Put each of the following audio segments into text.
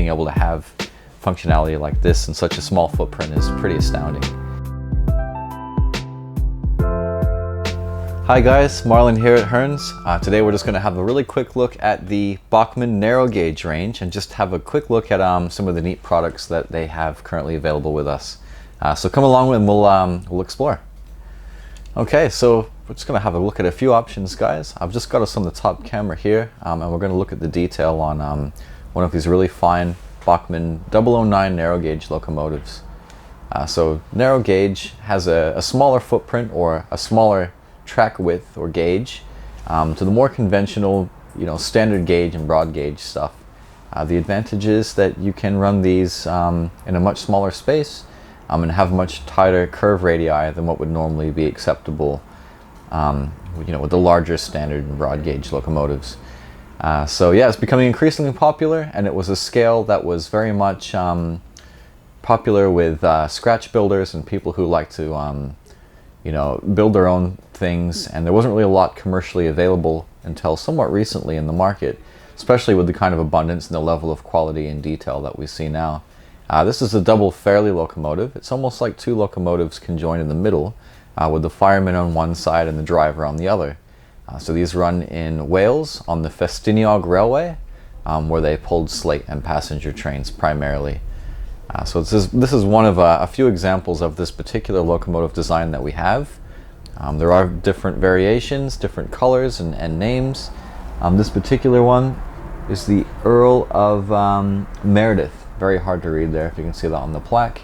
being able to have functionality like this in such a small footprint is pretty astounding. Hi guys, Marlon here at Hearns. Today we're just going to have a really quick look at the Bachmann Narrow Gauge range and just have a quick look at some of the neat products that they have currently available with us. So come along and we'll explore. Okay, so we're just going to have a look at a few options, guys. I've just got us on the top camera here, and we're going to look at the detail on one of these really fine Bachmann OO9 narrow gauge locomotives. So narrow gauge has a smaller footprint or a smaller track width or gauge to the more conventional, standard gauge and broad gauge stuff. The advantage is that you can run these in a much smaller space and have much tighter curve radii than what would normally be acceptable with the larger standard and broad gauge locomotives. So yeah, it's becoming increasingly popular, and it was a scale that was very much popular with scratch builders and people who like to build their own things, and there wasn't really a lot commercially available until somewhat recently in the market, especially with the kind of abundance and the level of quality and detail that we see now. This is a double Fairlie locomotive. It's almost like two locomotives conjoined in the middle, with the fireman on one side and the driver on the other. So these run in Wales on the Ffestiniog railway, where they pulled slate and passenger trains primarily. So this is one of a few examples of this particular locomotive design that we have. There are different variations, different colors and names. This particular one is the Earl of Merioneth. Very hard to read there, if you can see that on the plaque.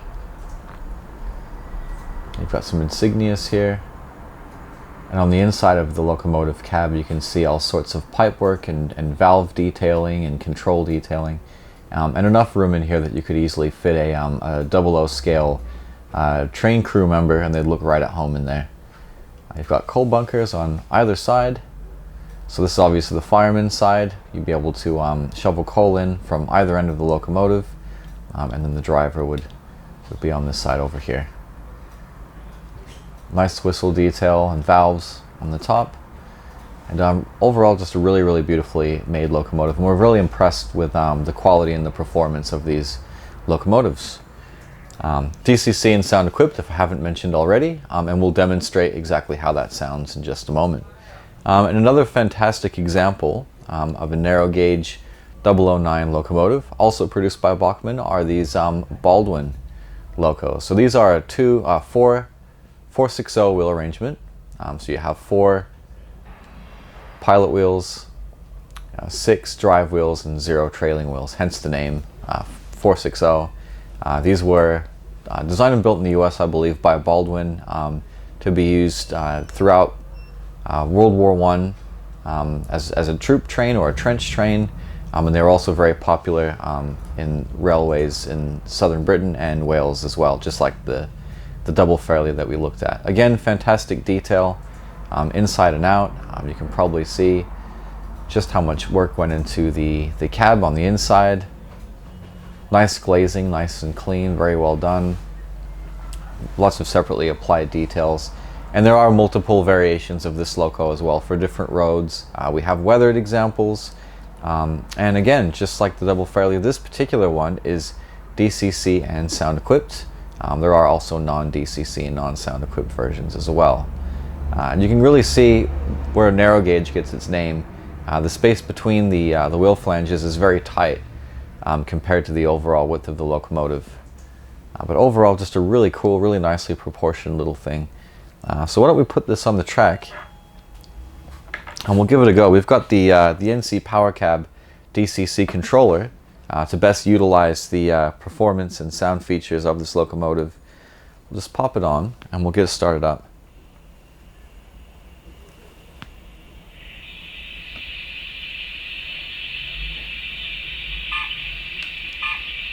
You've got some insignias here. And on the inside of the locomotive cab, you can see all sorts of pipework and valve detailing and control detailing. And enough room in here that you could easily fit a 00 scale train crew member, and they'd look right at home in there. You've got coal bunkers on either side. So this is obviously the fireman's side. You'd be able to shovel coal in from either end of the locomotive, and then the driver would be on this side over here. Nice whistle detail and valves on the top. And overall, just a really, really beautifully made locomotive. And we're really impressed with the quality and the performance of these locomotives. DCC and sound equipped, if I haven't mentioned already, and we'll demonstrate exactly how that sounds in just a moment. And another fantastic example of a narrow gauge 009 locomotive, also produced by Bachmann, are these Baldwin locos. So these are a 460 wheel arrangement. So you have 4 pilot wheels, 6 drive wheels, and 0 trailing wheels, hence the name 460. These were designed and built in the US, I believe, by Baldwin to be used throughout World War I as a troop train or a trench train, and they were also very popular in railways in southern Britain and Wales as well, just like the double Fairlie that we looked at. Again, fantastic detail inside and out. You can probably see just how much work went into the cab on the inside. Nice glazing, nice and clean, very well done. Lots of separately applied details. And there are multiple variations of this loco as well for different roads. We have weathered examples. And again, just like the double Fairlie, this particular one is DCC and sound equipped. There are also non-DCC and non-sound equipped versions as well. And you can really see where narrow gauge gets its name. The space between the wheel flanges is very tight compared to the overall width of the locomotive. But overall, just a really cool, really nicely proportioned little thing. So why don't we put this on the track and we'll give it a go. We've got the NC Power Cab DCC controller to best utilize the performance and sound features of this locomotive. We'll just pop it on and we'll get it started up.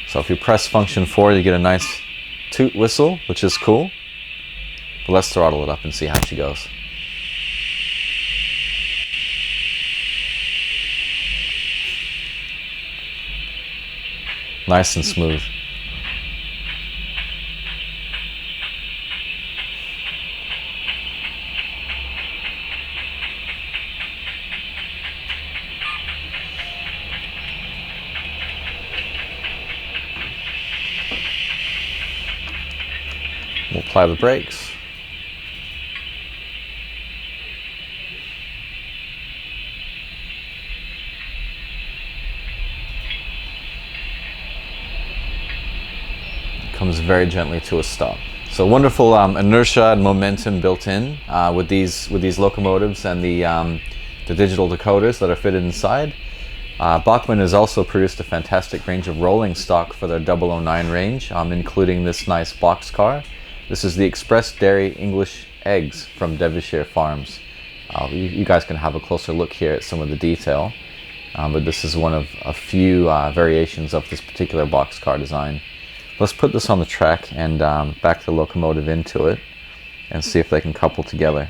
So if you press function 4, you get a nice toot whistle, which is cool. But let's throttle it up and see how she goes. Nice and smooth. We'll apply the brakes. Comes very gently to a stop. So wonderful inertia and momentum built in with these locomotives and the digital decoders that are fitted inside. Bachmann has also produced a fantastic range of rolling stock for their OO9 range, including this nice boxcar. This is the Express Dairy English Eggs from Devonshire Farms. You guys can have a closer look here at some of the detail, but this is one of a few variations of this particular boxcar design. Let's put this on the track and back the locomotive into it and see if they can couple together.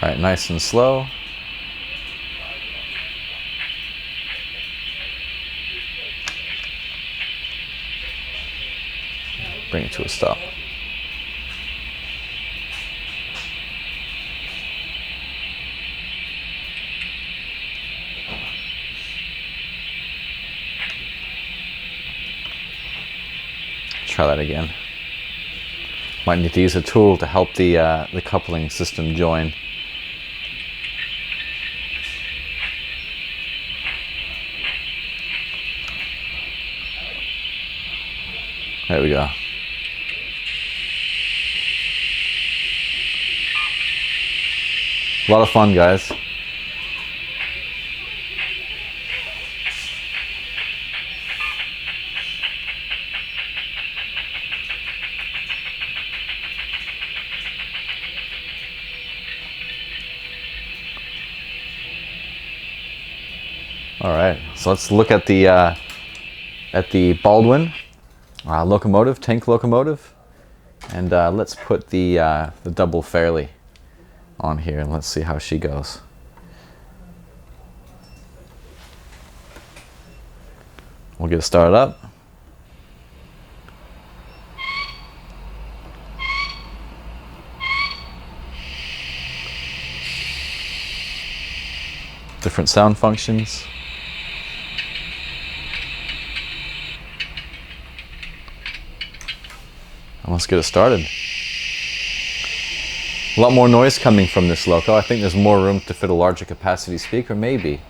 All right, nice and slow. Bring it to a stop. Try that again. Might need to use a tool to help the coupling system join. There we go. A lot of fun, guys. All right, so let's look at the Baldwin locomotive, tank locomotive, and let's put the double Fairlie on here and let's see how she goes. We'll get it started up. Different sound functions. Let's get it started. A lot more noise coming from this loco. I think there's more room to fit a larger capacity speaker, maybe.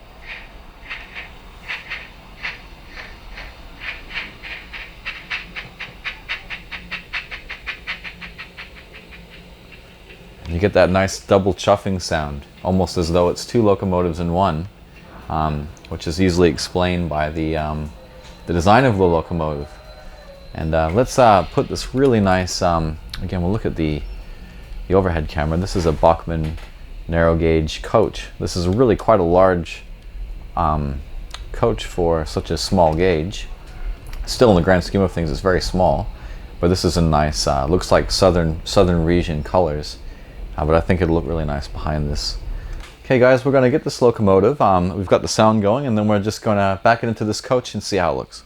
And you get that nice double chuffing sound, almost as though it's two locomotives in one, which is easily explained by the design of the locomotive. And let's put this really nice, again, we'll look at the overhead camera. This is a Bachmann Narrow Gauge coach. This is really quite a large coach for such a small gauge. Still, in the grand scheme of things, it's very small, but this is a nice, looks like southern region colors, but I think it'll look really nice behind this. Okay guys, we're gonna get this locomotive. We've got the sound going, and then we're just gonna back it into this coach and see how it looks.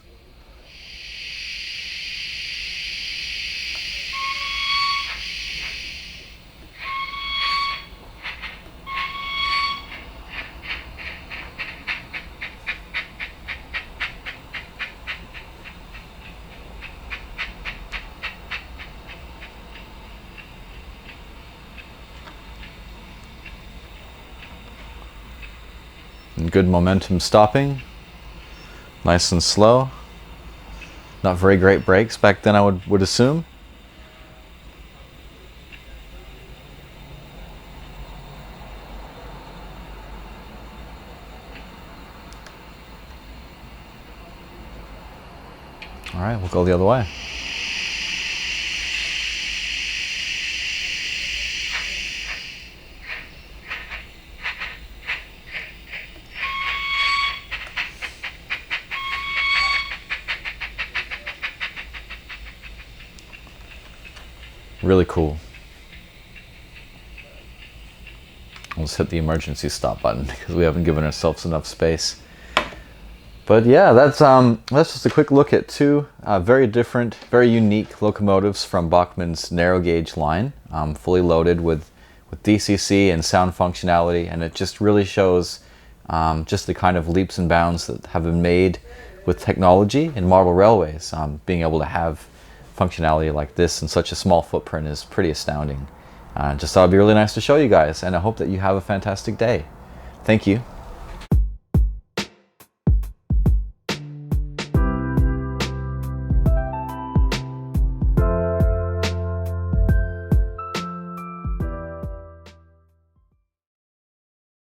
Good momentum stopping, nice and slow. Not very great brakes back then, I would assume. All right, we'll go the other way. Really cool. Let's hit the emergency stop button because we haven't given ourselves enough space. But yeah, that's just a quick look at two very different, very unique locomotives from Bachmann's narrow gauge line, fully loaded with DCC and sound functionality, and it just really shows just the kind of leaps and bounds that have been made with technology in model railways. Being able to have functionality like this in such a small footprint is pretty astounding. Just thought it'd be really nice to show you guys, and I hope that you have a fantastic day. Thank you.